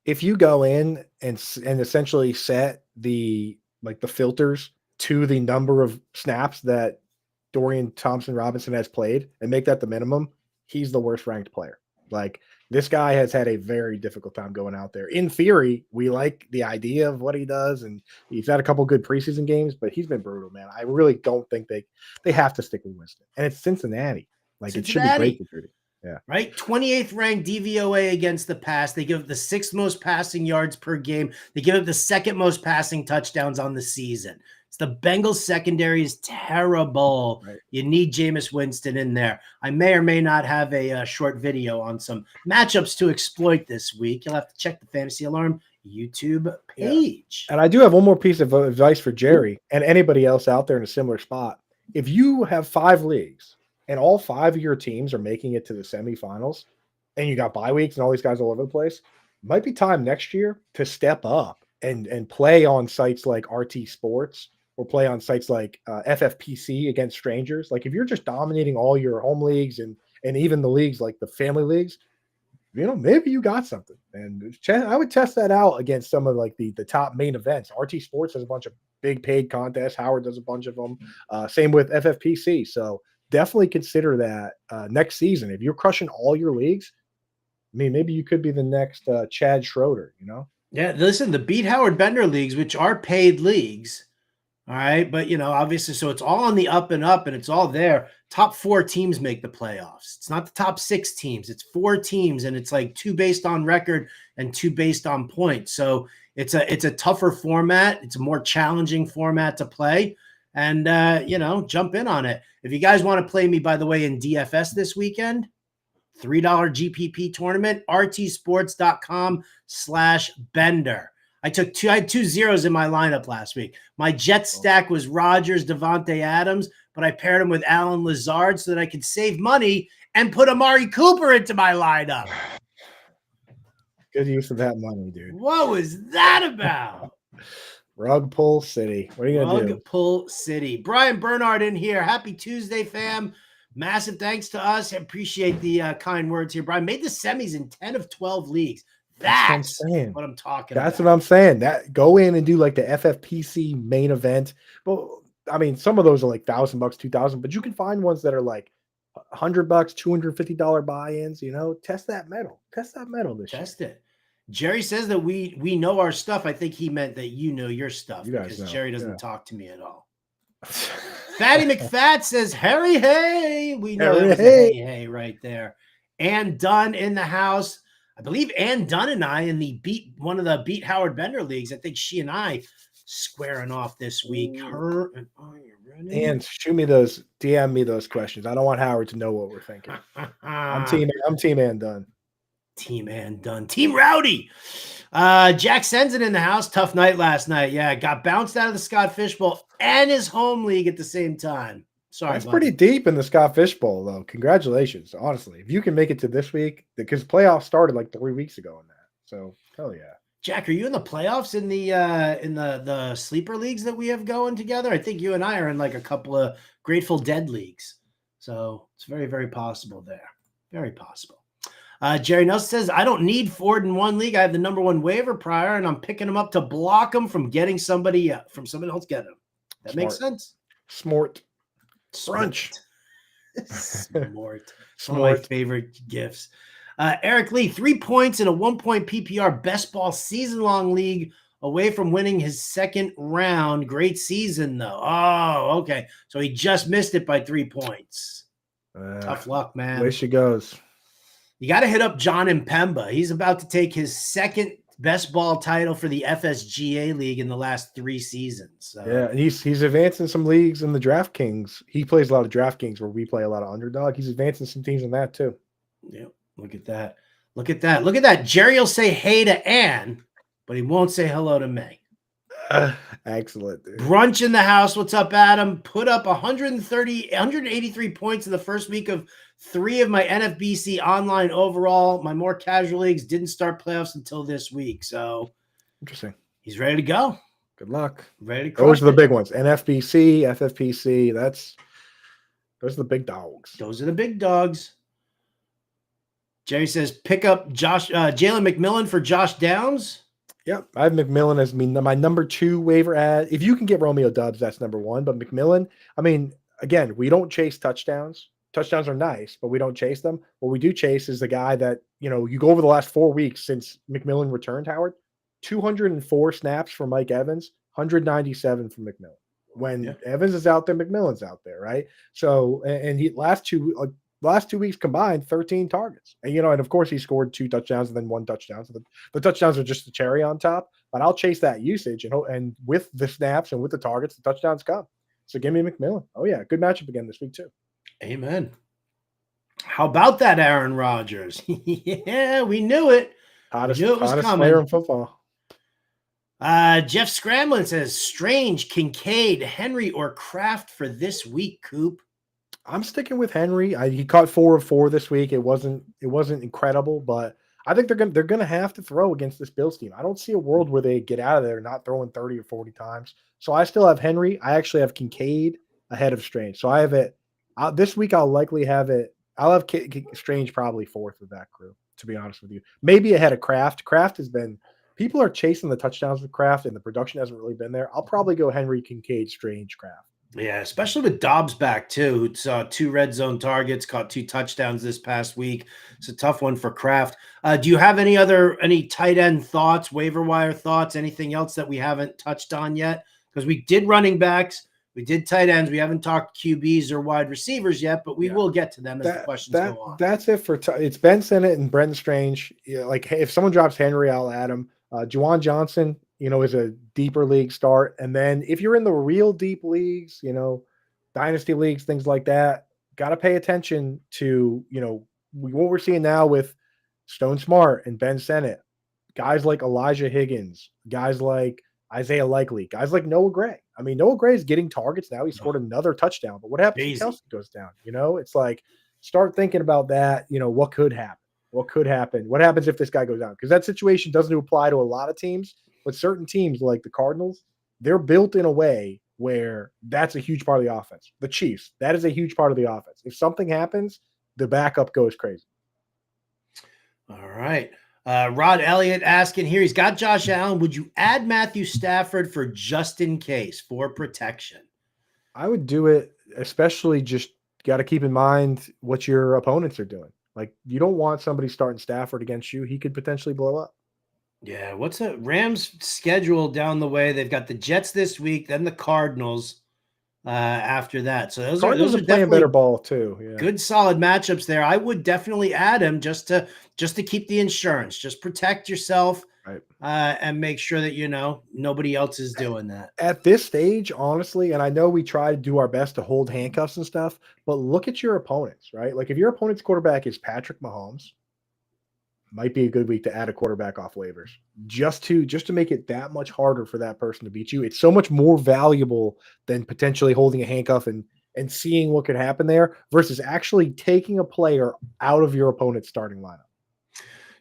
If you go in and essentially set the filters to the number of snaps that Dorian Thompson-Robinson has played and make that the minimum, he's the worst ranked player. Like, this guy has had a very difficult time going out there. In theory, we like the idea of what he does, and he's had a couple good preseason games, but he's been brutal, man. I really don't think they have to stick with Winston. And it's Cincinnati. It should be great security. Yeah. Right? 28th ranked DVOA against the pass. They give up the 6th most passing yards per game. They give up the 2nd most passing touchdowns on the season. The Bengals secondary is terrible. Right. You need Jameis Winston in there. I may or may not have a short video on some matchups to exploit this week. You'll have to check the Fantasy Alarm YouTube page. Yeah. And I do have one more piece of advice for Jerry and anybody else out there in a similar spot. If you have 5 leagues and all 5 of your teams are making it to the semifinals and you got bye weeks and all these guys all over the place, it might be time next year to step up and play on sites like RT Sports or play on sites like FFPC against strangers. Like, if you're just dominating all your home leagues and even the leagues like the family leagues, maybe you got something. And I would test that out against some of the top main events. RT Sports has a bunch of big paid contests. Howard does a bunch of them. Same with FFPC. So definitely consider that next season. If you're crushing all your leagues, maybe you could be the next Chad Schroeder, Yeah, listen, the Beat Howard Bender leagues, which are paid leagues, all right, but obviously, so it's all on the up and up, and it's all there. Top 4 teams make the playoffs. It's not the top 6 teams. It's 4 teams, and it's like 2 based on record and 2 based on points. So it's a tougher format. It's a more challenging format to play, and jump in on it. If you guys want to play me, by the way, in DFS this weekend, $3 GPP tournament, rtsports.com/Bender. I had 2 zeros in my lineup last week. My jet stack was Rodgers, Devontae Adams, but I paired him with Alan Lazard so that I could save money and put Amari Cooper into my lineup. Good use of that money, dude. What was that about? Rug pull city. What are you going to do? Rug pull city. Brian Bernard in here. Happy Tuesday, fam. Massive thanks to us. I appreciate the kind words here. Brian made the semis in 10 of 12 leagues. That's what I'm talking about. That's what I'm saying. That go in and do the FFPC main event. Well, some of those are $1,000, $2,000, but you can find ones that are $100, $250 buy-ins. Test that metal. Test that metal this year. Test it. Jerry says that we know our stuff. I think he meant that you know your stuff You guys because know. Jerry doesn't talk to me at all. Fatty McFat says, Harry, hey. We know it was a hey right there. Ann Dunn in the house. I believe Ann Dunn and I in the one of the Beat Howard Bender leagues. I think she and I squaring off this week. Her and And DM me those questions. I don't want Howard to know what we're thinking. I'm team Ann Dunn. Team Ann Dunn. Team Rowdy. Jack Sensen in the house. Tough night last night. Yeah, got bounced out of the Scott Fishbowl and his home league at the same time. Sorry, that's pretty deep in the Scott Fishbowl, though. Congratulations, honestly. If you can make it to this week, because playoffs started like 3 weeks ago in that. So hell yeah. Jack, are you in the playoffs in the sleeper leagues that we have going together? I think you and I are in like a couple of Grateful Dead leagues. So it's very, very possible there. Very possible. Jerry Nelson says, I don't need Ford in one league. I have the number one waiver prior, and I'm picking him up to block him from getting somebody from someone else get him. That makes sense. Smart. Brunch. Smart. One of my favorite gifts. Eric Lee, 3 points in a 1 point PPR best ball season-long league away from winning his second round. Great season, though. Oh, okay. So he just missed it by 3 points. Tough luck, man. Way she goes. You got to hit up John Impemba. He's about to take his second best ball title for the FSGA league in the last 3 seasons. So. Yeah, and he's advancing some leagues in the DraftKings. He plays a lot of DraftKings where we play a lot of underdog. He's advancing some teams in that too. Yeah, look at that. Look at that. Look at that. Jerry will say hey to Ann, but he won't say hello to me. Excellent. Dude. Brunch in the house. What's up, Adam? Put up 183 points in the first week of 3 of my NFBC online overall. My more casual leagues didn't start playoffs until this week. So interesting. He's ready to go. Good luck. Ready to Those are the big ones. NFBC, FFPC. Those are the big dogs. Those are the big dogs. Jerry says pick up Jalen McMillan for Josh Downs. Yep, I have McMillan as my number 2 waiver ad. If you can get Romeo Doubs, that's number 1. But McMillan, again, we don't chase touchdowns. Touchdowns are nice, but we don't chase them. What we do chase is the guy that, you go over the last 4 weeks since McMillan returned, Howard, 204 snaps for Mike Evans, 197 for McMillan. When Evans is out there, McMillan's out there, right? So, and he last two weeks combined, 13 targets. And, and of course he scored 2 touchdowns and then 1 touchdown. So the touchdowns are just the cherry on top, but I'll chase that usage and with the snaps and with the targets, the touchdowns come. So give me McMillan. Oh yeah. Good matchup again this week too. Amen. How about that, Aaron Rodgers? Yeah, we knew it. Hottest player in football. Jeff Scramlin says, Strange, Kincaid, Henry, or Kraft for this week, Coop. I'm sticking with Henry. He caught 4 of 4 this week. It wasn't incredible, but I think they're gonna have to throw against this Bills team. I don't see a world where they get out of there not throwing 30 or 40 times. So I still have Henry. I actually have Kincaid ahead of Strange. So I have it this week. I'll likely have it. I'll have Strange probably 4th with that crew, to be honest with you. Maybe ahead of Kraft. Kraft has been people are chasing the touchdowns with Kraft, and the production hasn't really been there. I'll probably go Henry, Kincaid, Strange, Kraft. Yeah, especially with Dobbs back too, who saw 2 red zone targets, caught 2 touchdowns this past week. It's a tough one for Kraft. Do you have any tight end thoughts, waiver wire thoughts, anything else that we haven't touched on yet? Because we did running backs, we did tight ends. We haven't talked QBs or wide receivers yet, but we will get to them as the questions go on. That's it for it's Ben Sinnott and Brendan Strange. If someone drops Henry, I'll add him. Juwan Johnson, is a deeper league start. And then if you're in the real deep leagues, dynasty leagues, things like that, got to pay attention to, what we're seeing now with Stone Smart and Ben Sinnott, guys like Elijah Higgins, guys like Isaiah Likely, guys like Noah Gray. Noah Gray is getting targets now. He scored another touchdown, but what happens if Kelsey goes down? It's like, start thinking about that. What could happen? What could happen? What happens if this guy goes down? Because that situation doesn't apply to a lot of teams, but certain teams like the Cardinals, they're built in a way where that's a huge part of the offense. The Chiefs, that is a huge part of the offense. If something happens, the backup goes crazy. All right. Rod Elliott asking here, he's got Josh Allen. Would you add Matthew Stafford for just in case, for protection? I would do it, especially just got to keep in mind what your opponents are doing. Like, you don't want somebody starting Stafford against you. He could potentially blow up. Yeah, what's the Rams schedule down the way? They've got the Jets this week, then the Cardinals after that. So Cardinals those are are playing better definitely ball too. Yeah. good solid matchups there. I would definitely add him just to keep the insurance. Just protect yourself Right. and make sure that nobody else is doing that. At this stage, honestly, and I know we try to do our best to hold handcuffs and stuff, but look at your opponents, right? Like, if your opponent's quarterback is Patrick Mahomes, might be a good week to add a quarterback off waivers just to make it that much harder for that person to beat you. It's so much more valuable than potentially holding a handcuff and seeing what could happen there versus actually taking a player out of your opponent's starting lineup.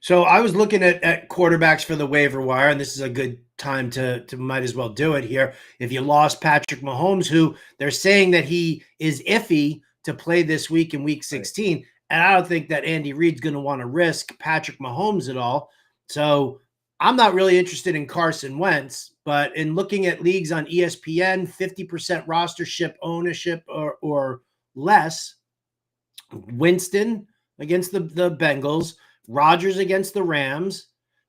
So I was looking at quarterbacks for the waiver wire, and this is a good time to might as well do it here. If you lost Patrick Mahomes, who they're saying that he is iffy to play this week in week 16, right, and I don't think that Andy Reid's going to want to risk Patrick Mahomes at all. So I'm not really interested in Carson Wentz, but in looking at leagues on ESPN, 50% rostership ownership or less, Winston against the Bengals, Rodgers against the Rams.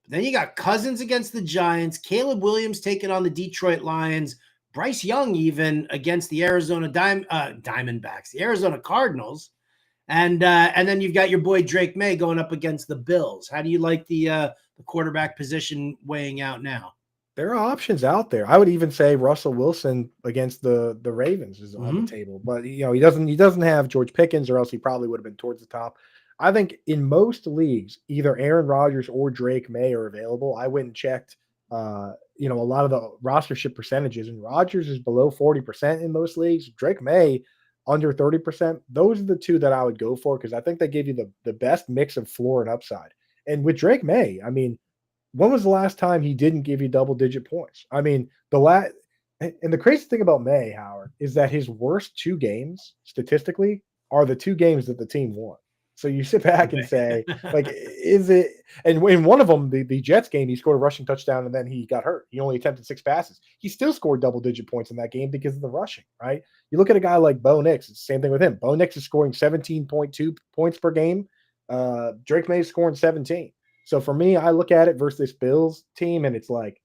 Then you got Cousins against the Giants, Caleb Williams taking on the Detroit Lions, Bryce Young even against the Arizona Diamondbacks, the Arizona Cardinals. And then you've got your boy Drake May going up against the Bills. How do you like the quarterback position weighing out now? There are options out there. I would even say Russell Wilson against the Ravens is on the table, but he doesn't have George Pickens, or else he probably would have been towards the top. I think in most leagues, either Aaron Rodgers or Drake May are available. I went and checked, a lot of the rostership percentages, and Rodgers is below 40% in most leagues. Drake May under 30%. Those are the two that I would go for because I think they give you the best mix of floor and upside. And with Drake May, I mean, when was the last time he didn't give you double-digit points? I mean, and the crazy thing about May, Howard, is that his worst two games, statistically, are the two games that the team won. So you sit back and say, like, is it – and in one of them, the Jets game, he scored a rushing touchdown and then he got hurt. He only attempted 6 passes. He still scored double-digit points in that game because of the rushing, right? You look at a guy like Bo Nix, it's the same thing with him. Bo Nix is scoring 17.2 points per game. Drake May is scoring 17. So for me, I look at it versus this Bills team, and it's like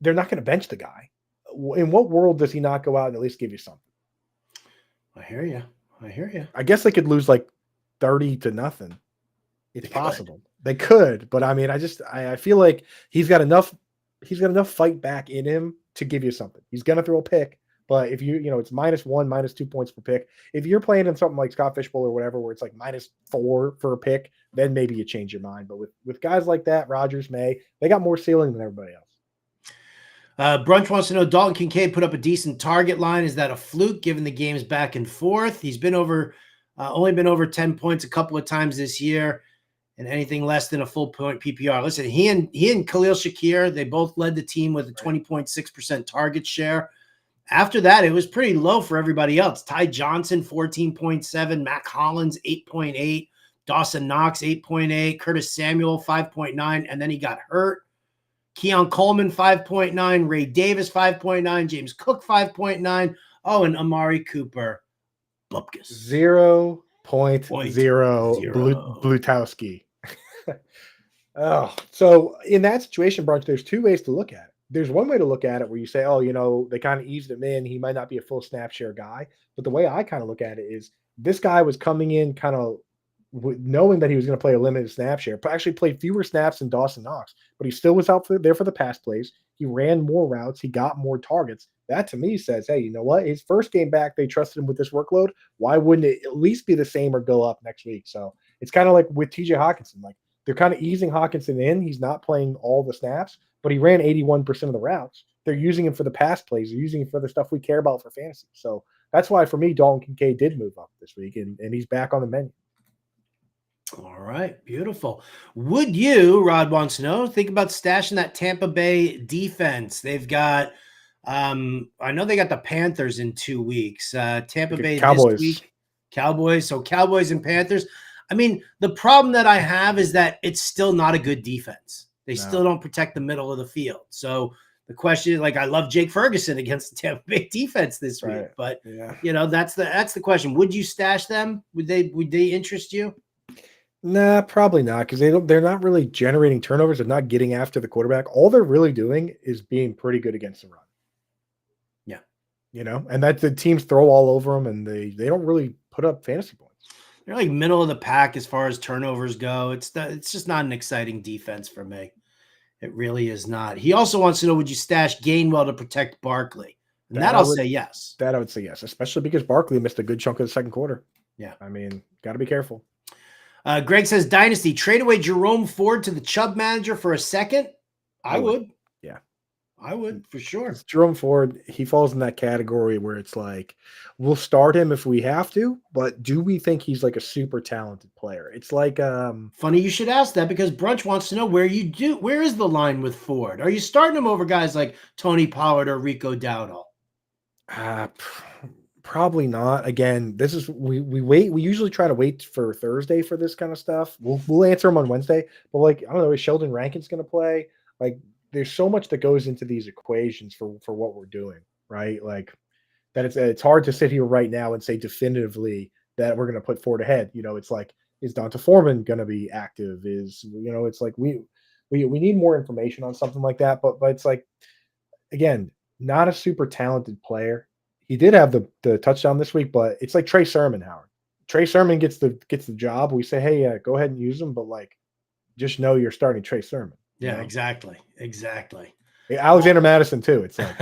they're not going to bench the guy. In what world does he not go out and at least give you something? I hear you. I guess they could lose like 30-0. It's possible. They could, but I mean, I feel like he's got enough fight back in him to give you something. He's going to throw a pick, but if it's -1, -2 points per pick. If you're playing in something like Scott Fishbowl or whatever, where it's like -4 for a pick, then maybe you change your mind. But with guys like that, Rodgers, May, they got more ceiling than everybody else. Brunch wants to know, Dalton Kincaid put up a decent target line. Is that a fluke given the games back and forth? He's been only been over 10 points a couple of times this year, and anything less than a full point PPR. Listen, he and Khalil Shakir, they both led the team with a 20.6% target share. After that, it was pretty low for everybody else. Ty Johnson, 14.7, Mac Hollins, 8.8, Dawson Knox, 8.8, Curtis Samuel, 5.9, and then he got hurt. Keon Coleman, 5.9, Ray Davis, 5.9, James Cook, 5.9. Oh, and Amari Cooper, Bupkis. 0.0 Blutowski. Oh, so in that situation, Brunch, there's two ways to look at it. There's one way to look at it where you say, they kind of eased him in. He might not be a full snap share guy. But the way I kind of look at it is this guy was coming in kind of knowing that he was going to play a limited snap share, but actually played fewer snaps than Dawson Knox. But he still was out there for the pass plays. He ran more routes. He got more targets. That to me says, hey, you know what? His first game back, they trusted him with this workload. Why wouldn't it at least be the same or go up next week? So it's kind of like with TJ Hawkinson. Like, they're kind of easing Hawkinson in. He's not playing all the snaps, but he ran 81% of the routes. They're using him for the pass plays. They're using him for the stuff we care about for fantasy. So that's why, for me, Dalton Kincaid did move up this week, and he's back on the menu. All right, beautiful. Would you, Rod wants to know, think about stashing that Tampa Bay defense? They've got, I know they got the Panthers in 2 weeks. Tampa Bay Cowboys. This week. Cowboys. So Cowboys and Panthers. I mean, the problem that I have is that it's still not a good defense. They still don't protect the middle of the field. So The question is, like, I love Jake Ferguson against the Tampa Bay defense this week, Right. but Yeah. that's the question. Would you stash them? Would they interest you? Nah, probably not, because they're not really generating turnovers. They're not getting after the quarterback. All they're really doing is being pretty good against the run. Yeah. And that the teams throw all over them, and they don't really put up fantasy points. They're like middle of the pack as far as turnovers go. It's just not an exciting defense for me. It really is not. He also wants to know, would you stash Gainwell to protect Barkley? And that I'll say yes. That I would say yes, especially because Barkley missed a good chunk of the second quarter. Yeah. I mean, got to be careful. Greg says, Dynasty, trade away Jerome Ford to the Chubb manager for a second? I would. Yeah. I would, for sure. Jerome Ford, he falls in that category where it's like, we'll start him if we have to, but do we think he's like a super talented player? It's like funny you should ask that, because Brunch wants to know where is the line with Ford? Are you starting him over guys like Tony Pollard or Rico Dowdle? Probably not. Again, this is we wait. We usually try to wait for Thursday for this kind of stuff. We'll answer them on Wednesday. But like, I don't know, is Sheldon Rankins going to play? Like, there's so much that goes into these equations for what we're doing, right? Like that it's hard to sit here right now and say definitively that we're going to put Ford ahead. It's like, is Donta Foreman going to be active? It's like we need more information on something like that. But it's like, again, not a super talented player. He did have the touchdown this week, but it's like Trey Sermon, Howard. Trey Sermon gets the job. We say, hey, go ahead and use him, but like, just know you're starting Trey Sermon. Yeah, exactly. Alexander Madison too. It's like,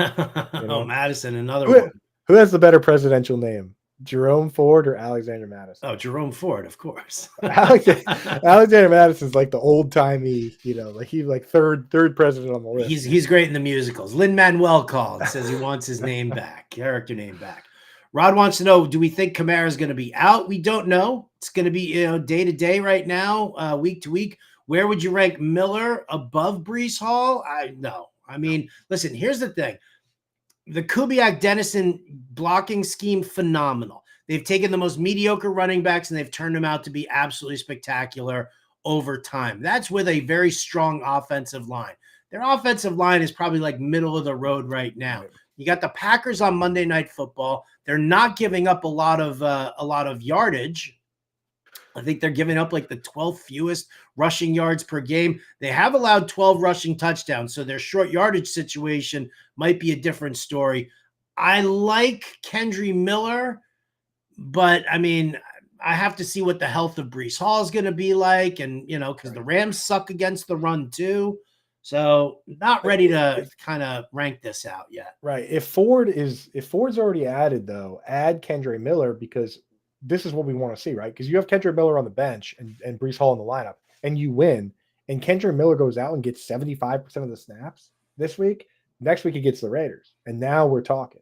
Madison, another one. Who has the better presidential name, Jerome Ford or Alexander Madison? Oh, Jerome Ford, of course. Alexander Madison's like the old timey, like he's like third president on the list. He's great in the musicals. Lin-Manuel called, says he wants his name back, character name back. Rod wants to know, do we think Kamara is going to be out? We don't know. It's going to be day to day right now, week to week. Where would you rank Miller above Breece Hall? No. I mean, listen, here's the thing. The Kubiak-Dennison blocking scheme, phenomenal. They've taken the most mediocre running backs and they've turned them out to be absolutely spectacular over time. That's with a very strong offensive line. Their offensive line is probably like middle of the road right now. You got the Packers on Monday Night Football. They're not giving up a lot of yardage. I think they're giving up like the 12th fewest rushing yards per game. They have allowed 12 rushing touchdowns, so their short yardage situation might be a different story. I like Kendre Miller, but I mean, I have to see what the health of Breece Hall is going to be like, and because the Rams suck against the run too. So not ready to kind of rank this out yet. Right. If Ford's already added, though, add Kendre Miller, because this is what we want to see, right? Because you have Kendre Miller on the bench and Breece Hall in the lineup, and you win. And Kendre Miller goes out and gets 75% of the snaps this week. Next week he gets the Raiders, and now we're talking.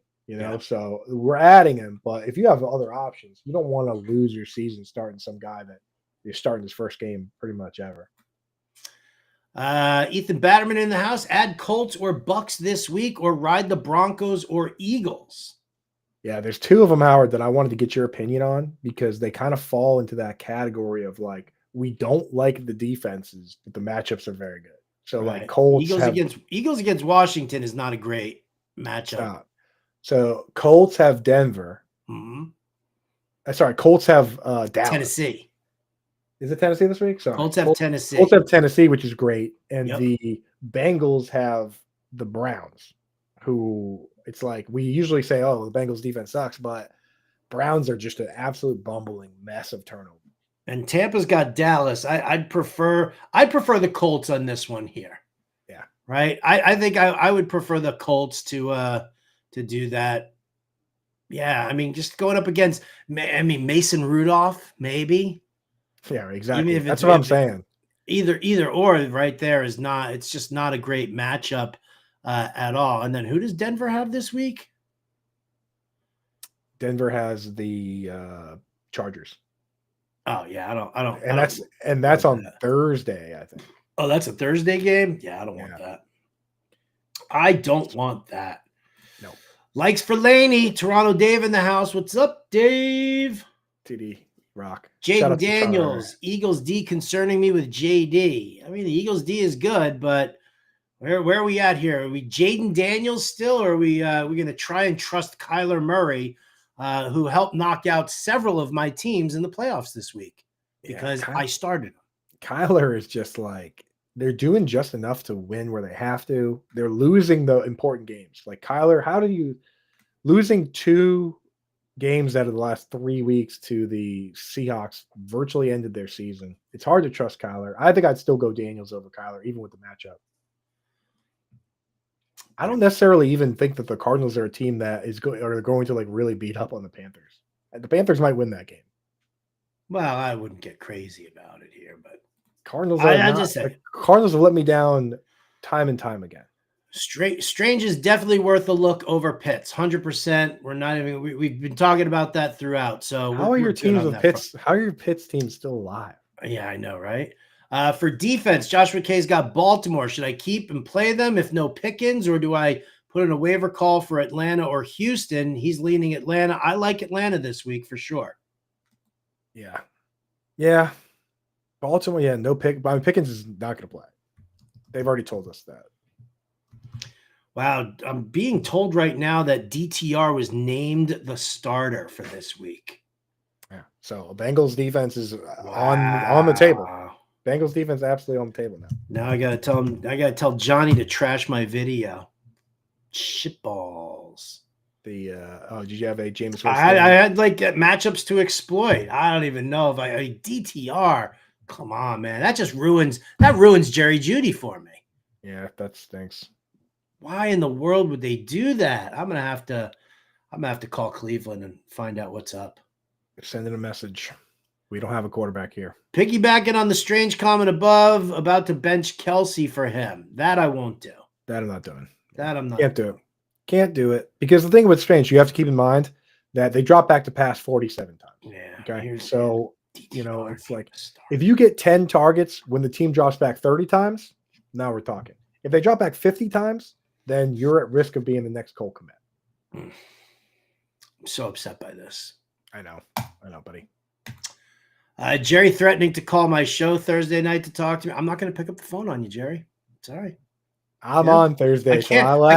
So we're adding him. But if you have other options, you don't want to lose your season starting some guy that you're starting his first game pretty much ever. Ethan Batterman in the house. Add Colts or Bucks this week, or ride the Broncos or Eagles. Yeah, there's two of them, Howard, that I wanted to get your opinion on, because they kind of fall into that category of like, we don't like the defenses, but the matchups are very good. So like Colts Eagles against Washington is not a great matchup. So Colts have Denver. Mm-hmm. Sorry, Colts have Dallas. Tennessee. Is it Tennessee this week? Sorry. Colts have Tennessee. Colts have Tennessee, which is great. And the Bengals have the Browns, who it's like we usually say, oh, the Bengals defense sucks, but Browns are just an absolute bumbling mess of turnover. And Tampa's got Dallas. I'd prefer the Colts on this one here. Yeah. Right. I think I would prefer the Colts to do that. Yeah. I mean, just going up against, Mason Rudolph, maybe. Yeah, exactly. That's what I'm saying. Either or right there is not, it's just not a great matchup at all. And then who does Denver have this week? Denver has the Chargers. Oh yeah, I don't. And that's on Thursday, I think. Oh, that's a Thursday game? Yeah, I don't want that. I don't want that. No. Likes for Laney, Toronto Dave in the house. What's up, Dave? TD Rock. Jaden Daniels, Eagles D concerning me with JD. I mean, the Eagles D is good, but Where are we at here? Are we Jaden Daniels still, or are we going to try and trust Kyler Murray, who helped knock out several of my teams in the playoffs this week because I started them. Kyler is just like, they're doing just enough to win where they have to. They're losing the important games. Like Kyler, how do you losing 2 games out of the last 3 weeks to the Seahawks virtually ended their season? It's hard to trust Kyler. I think I'd still go Daniels over Kyler, even with the matchup. I don't necessarily even think that the Cardinals are a team that is going to like really beat up on the Panthers. The Panthers might win that game. Well, I wouldn't get crazy about it here, but Cardinals Cardinals have let me down time and time again. Strange is definitely worth a look over Pitts. 100%. We're not even. We've been talking about that throughout. So how are your teams with Pitts? How are your Pitts teams still alive? Yeah, I know, right? For defense, Joshua K's got Baltimore. Should I keep and play them if no Pickens, or do I put in a waiver call for Atlanta or Houston? He's leaning Atlanta. I like Atlanta this week for sure. Yeah. Baltimore, yeah, no pick. I mean, Pickens is not going to play. They've already told us that. Wow, I'm being told right now that DTR was named the starter for this week. Yeah, so Bengals defense is on the table. Bengals defense absolutely on the table now. Now I gotta tell him. I gotta tell Johnny to trash my video. Shitballs. Did you have a James? I had like matchups to exploit. I don't even know if I DTR. Come on, man. That just ruins Jerry Jeudy for me. Yeah, that stinks. Why in the world would they do that? I'm gonna have to call Cleveland and find out what's up. Sending a message. We don't have a quarterback here. Piggybacking on the strange comment above, about to bench Kelsey for him. That I won't do. That I'm not doing. That I'm not. Can't do it. Can't do it. Because the thing with Strange, you have to keep in mind that they drop back to pass 47 times. Yeah. Okay. So, it's like if you get 10 targets when the team drops back 30 times, now we're talking. If they drop back 50 times, then you're at risk of being the next Cole Kmet. I'm so upset by this. I know, buddy. Jerry threatening to call my show Thursday night to talk to me. I'm not going to pick up the phone on you, Jerry. Sorry. I'm on Thursday. I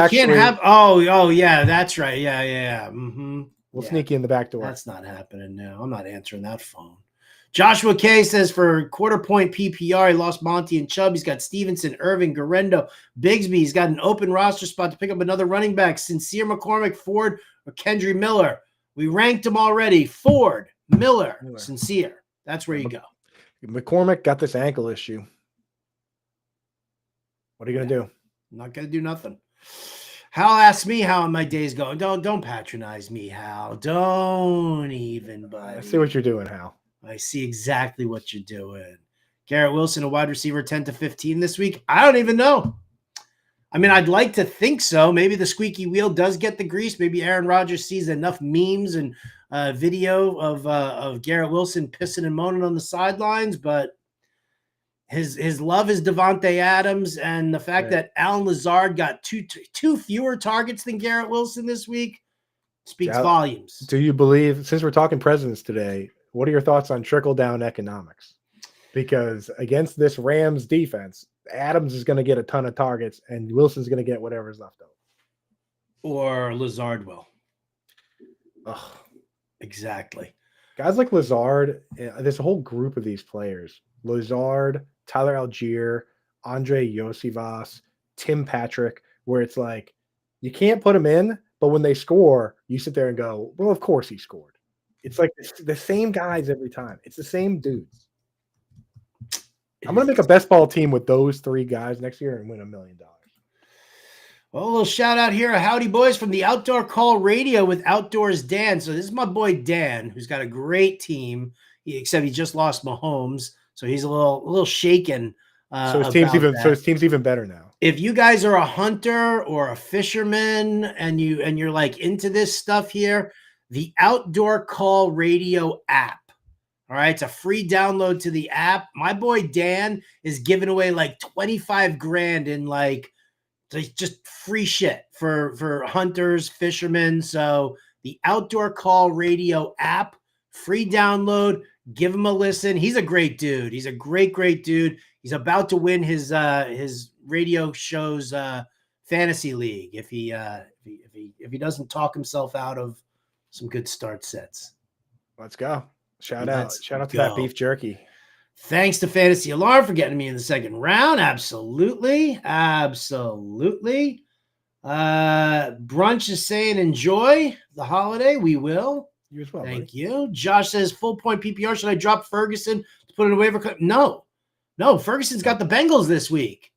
can't have. Oh, yeah, that's right. Yeah. Mm-hmm. We'll sneak you in the back door. That's not happening now. I'm not answering that phone. Joshua K says for quarter point PPR, he lost Monty and Chubb. He's got Stevenson, Irving, Garendo, Bigsby. He's got an open roster spot to pick up another running back. Sincere, McCormick, Ford, or Kendry Miller. We ranked them already. Ford, Miller, Sincere. That's where you go. McCormick got this ankle issue. What are you going to do? I'm not going to do nothing. Hal asked me how my day's going. Don't patronize me, Hal. Don't even, buddy. I see what you're doing, Hal. I see exactly what you're doing. Garrett Wilson, a wide receiver, 10 to 15 this week. I don't even know. I mean, I'd like to think so. Maybe the squeaky wheel does get the grease. Maybe Aaron Rodgers sees enough memes and video of Garrett Wilson pissing and moaning on the sidelines, but his love is Devontae Adams, and the fact that Alan Lazard got two fewer targets than Garrett Wilson this week speaks volumes. Do you believe, since we're talking presidents today, what are your thoughts on trickle-down economics? Because against this Rams defense, Adams is going to get a ton of targets, and Wilson's going to get whatever's left over. Or Lazard will. Ugh. Exactly. Guys like Lazard, there's a whole group of these players. Lazard, Tyler Algier, Andre Yosivas, Tim Patrick, where it's like, you can't put them in, but when they score, you sit there and go, well, of course he scored. It's like the same guys every time. It's the same dudes. I'm going to make a best ball team with those 3 guys next year and win $1 million. Well, a little shout out here. Howdy, boys, from the Outdoor Call Radio with Outdoors Dan. So this is my boy Dan, who's got a great team, except he just lost Mahomes. So he's a little shaken. So his team's even better now. If you guys are a hunter or a fisherman and you're like into this stuff here, the Outdoor Call Radio app. All right, it's a free download to the app. My boy Dan is giving away like 25 grand in like just free shit for hunters, fishermen. So the Outdoor Call Radio app, free download. Give him a listen. He's a great dude. He's a great dude. He's about to win his radio show's fantasy league if he doesn't talk himself out of some good start sets. Let's go. Shout Let's out to go. that beef jerky. Thanks to Fantasy Alarm for getting me in the second round. Absolutely. Brunch is saying enjoy the holiday. We will. You as well. Thank buddy. you. Josh says full point PPR. Should I drop Ferguson to put in a waiver cut? No. Ferguson's got the Bengals this week.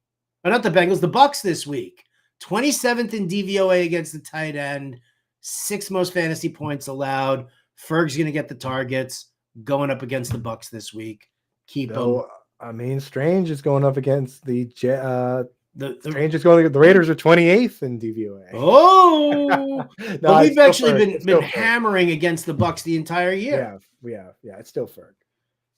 Or not the Bengals, the Bucks this week. 27th in DVOA against the tight end. 6th most fantasy points allowed. Ferg's going to get the targets going up against the Bucks this week. Keep them. I mean, Strange is going up against the Strange is going. The Raiders are 28th in DVOA. Oh, no, but we've actually been Ferg. hammering against the Bucks the entire year. Yeah. It's still Ferg.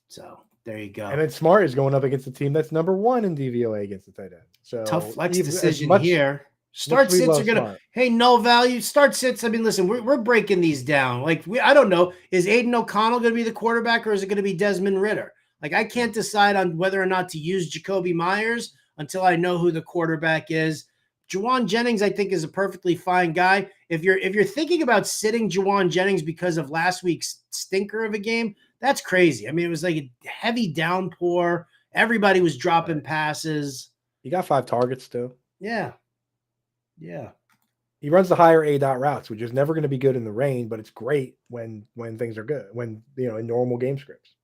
So there you go. And then Smart is going up against a team that's number 1 in DVOA against the tight end. So tough flex decision here. Start sits are gonna. Smart. Hey, null value. Start sits. I mean, listen, we're breaking these down. Like I don't know. Is Aiden O'Connell going to be the quarterback or is it going to be Desmond Ridder? Like I can't decide on whether or not to use Jacoby Myers until I know who the quarterback is. Juwan Jennings, I think, is a perfectly fine guy. If you're thinking about sitting Juwan Jennings because of last week's stinker of a game, that's crazy. I mean, it was like a heavy downpour. Everybody was dropping passes. He got 5 targets too. Yeah. He runs the higher A dot routes, which is never going to be good in the rain, but it's great when things are good, when in normal game scripts.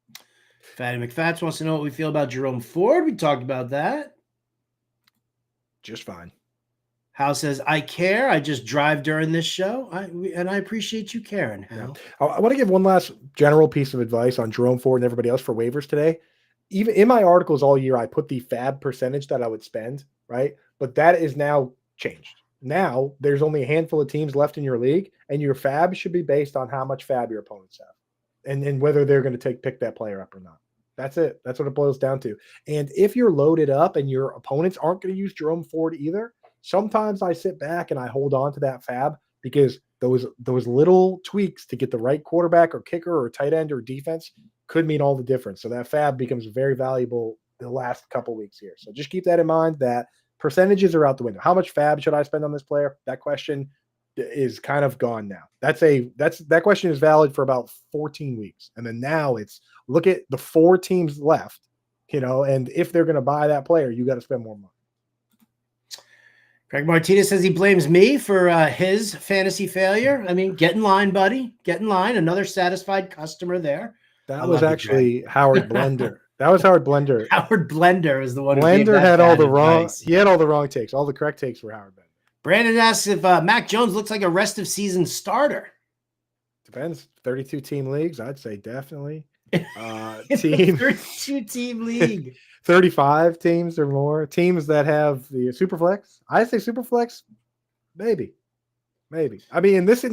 Fatty McFats wants to know what we feel about Jerome Ford. We talked about that. Just fine. Hal says, I care. I just drive during this show. I appreciate you caring, Hal. Yeah. I want to give one last general piece of advice on Jerome Ford and everybody else for waivers today. Even in my articles all year, I put the fab percentage that I would spend, right? But that is now changed. Now there's only a handful of teams left in your league, and your fab should be based on how much fab your opponents have. And whether they're going to pick that player up or not. That's it. That's what it boils down to. And if you're loaded up and your opponents aren't going to use Jerome Ford either, sometimes I sit back and I hold on to that fab because those little tweaks to get the right quarterback or kicker or tight end or defense could mean all the difference. So that fab becomes very valuable the last couple weeks here. So just keep that in mind that percentages are out the window. How much fab should I spend on this player? That question is kind of gone now. That question is valid for about 14 weeks. And then now it's look at the 4 teams left, and if they're going to buy that player, you got to spend more money. Craig Martinez says he blames me for his fantasy failure. I mean, get in line, buddy. Get in line. Another satisfied customer there. That was actually Howard Blender. That was Howard Blender. Howard Blender is the one. Blender had all the wrong. He had all the wrong takes. All the correct takes were Howard Blender. Brandon asks if Mac Jones looks like a rest of season starter. Depends. 32 team leagues, I'd say definitely. 32 team league. 35 teams or more. Teams that have the Superflex. I say Superflex, maybe. I mean, in this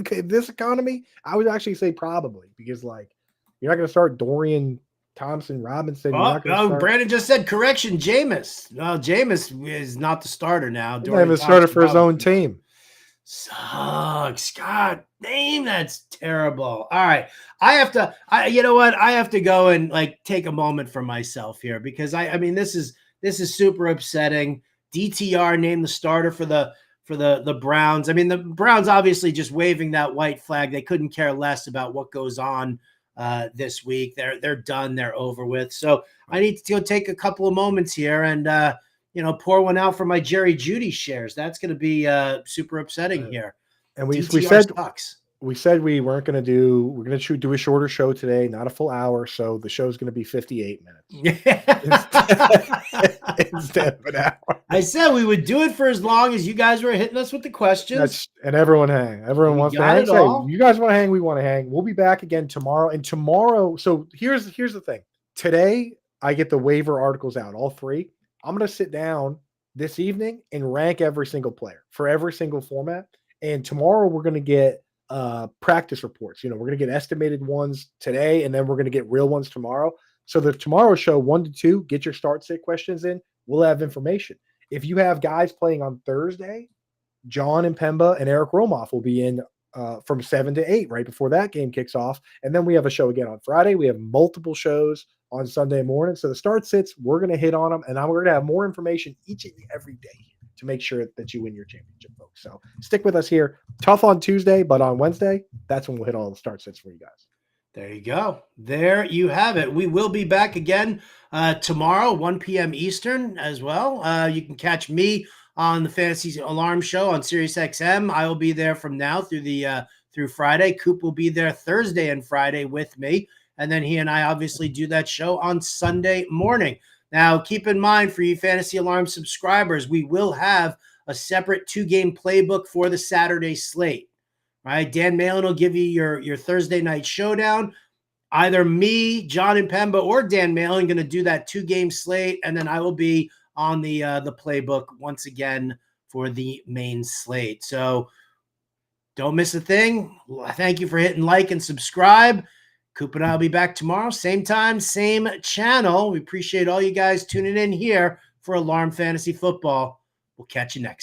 economy, I would actually say probably because you're not going to start Dorian Thompson Robinson. Brandon just said correction. Jameis. Well, Jameis is not the starter now. He's not even started for his own team. Sucks. God damn, that's terrible. All right. You know what? I have to go and take a moment for myself here because I mean, this is super upsetting. DTR named the starter for the Browns. I mean, the Browns obviously just waving that white flag. They couldn't care less about what goes on this week. They're done. They're over with. So I need to go take a couple of moments here and pour one out for my Jerry Jeudy shares. That's going to be super upsetting here. And we said we weren't going to do. We're going to do a shorter show today, not a full hour. So the show's going to be 58 minutes instead of an hour. I said we would do it for as long as you guys were hitting us with the questions. And everyone hang. Everyone wants to hang. So you guys want to hang? We want to hang. We'll be back again tomorrow. And tomorrow. So here's the thing. Today I get the waiver articles out, all 3. I'm going to sit down this evening and rank every single player for every single format. And tomorrow we're going to get practice reports. We're going to get estimated ones today, and then we're going to get real ones tomorrow. So the tomorrow show 1 to 2, get your start sit questions in. We'll have information. If you have guys playing on Thursday, John and Pemba and Eric Romoff will be in from 7 to 8 right before that game kicks off. And then we have a show again on Friday. We have multiple shows on Sunday morning. So the start sits, we're going to hit on them. And we're going to have more information each and every day to make sure that you win your championship, folks. So stick with us here. Tough on Tuesday, but on Wednesday, that's when we'll hit all the start sits for you guys. There you go. There you have it. We will be back again tomorrow, 1 p.m. Eastern as well. You can catch me on the Fantasy Alarm Show on Sirius XM. I will be there from now through Friday. Coop will be there Thursday and Friday with me. And then he and I obviously do that show on Sunday morning. Now, keep in mind for you Fantasy Alarm subscribers, we will have a separate 2-game playbook for the Saturday slate. Right? Dan Malin will give you your Thursday night showdown. Either me, John and Pemba, or Dan Malin going to do that 2-game slate, and then I will be on the playbook once again for the main slate. So don't miss a thing. Thank you for hitting like and subscribe. Coop and I will be back tomorrow, same time, same channel. We appreciate all you guys tuning in here for Alarm Fantasy Football. We'll catch you next time.